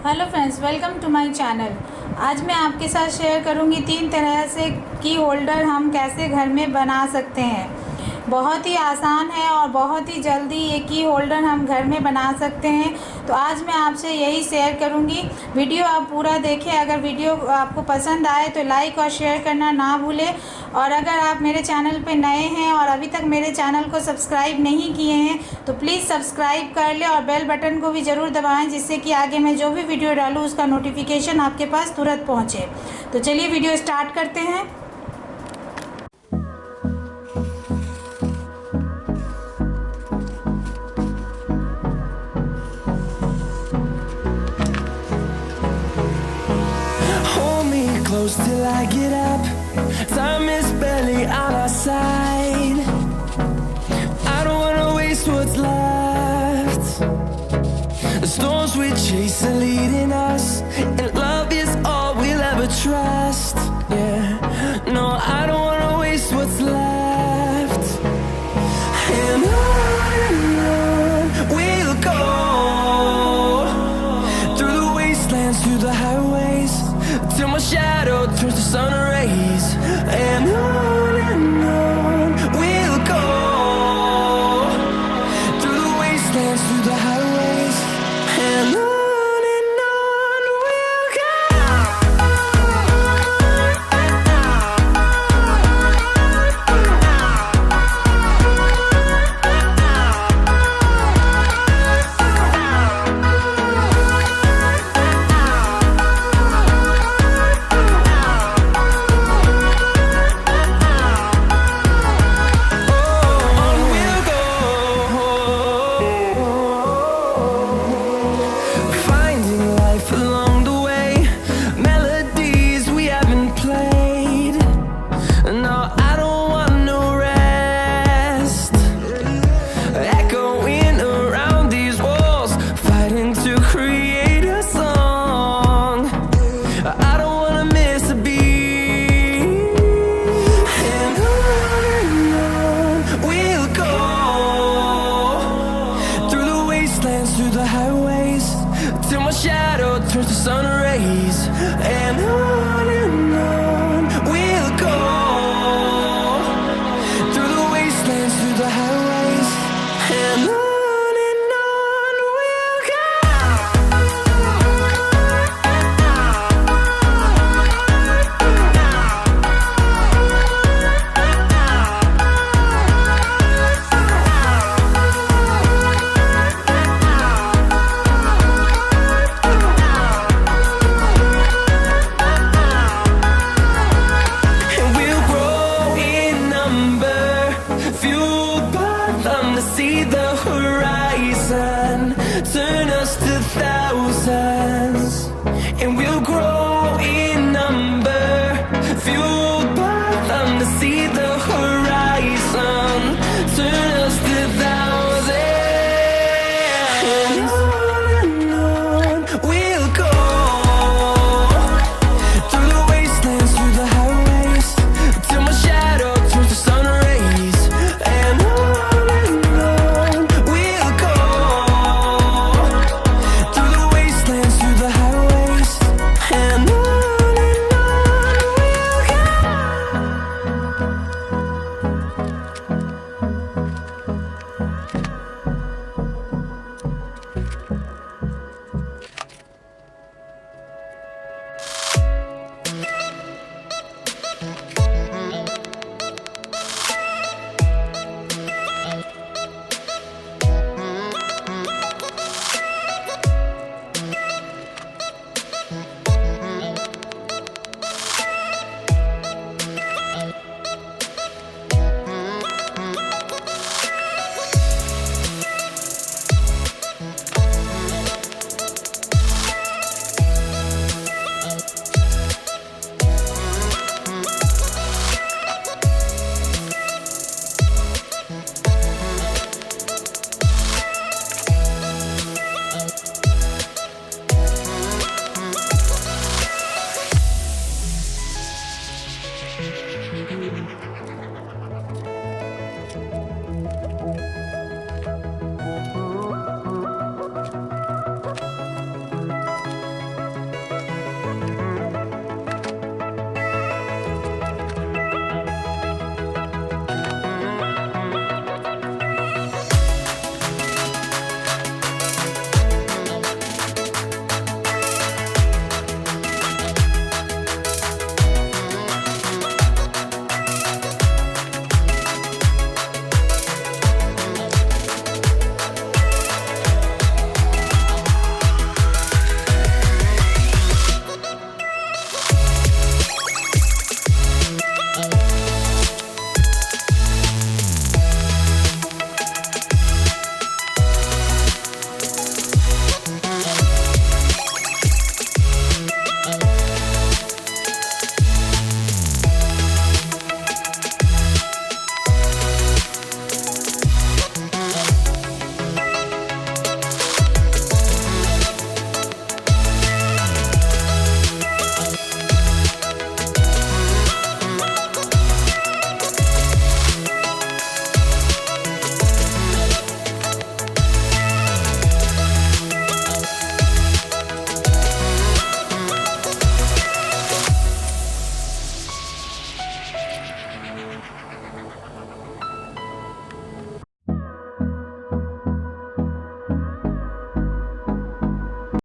Hello friends, welcome to my channel. आज मैं आपके साथ शेयर करूंगी 3 तरह से की होल्डर हम कैसे घर में बना सकते हैं। बहुत ही आसान है और बहुत ही जल्दी ये की होल्डर हम घर में बना सकते हैं। तो आज मैं आपसे यही शेयर करूंगी। वीडियो आप पूरा देखें। अगर वीडियो आपको पसंद आए तो लाइक और शेयर करना ना भूलें। और अगर आप मेरे चैनल पे नए हैं और अभी तक मेरे चैनल को सब्सक्राइब नहीं किए हैं तो प्लीज़ सब्सक्राइब कर लें और बेल बटन को भी ज़रूर दबाएं, जिससे कि आगे मैं जो भी वीडियो डालूँ उसका नोटिफिकेशन आपके पास तुरंत पहुँचे। तो चलिए वीडियो स्टार्ट करते हैं। Close till I get up. Time is barely on our side. I don't wanna waste what's left. The storms we chase are leading us, and love is all we'll ever trust. Yeah, no, I don't wanna waste what's left. And on we'll go, through the wastelands, through the highways, till my shadow turns to sun rays. And on we'll go, through the wastelands, through the highways. And on we'll go. Through the highways, till my shadow turns to sun rays. And on we'll go, through the wastelands, through the highways. And on we'll go. Fueled by them to see the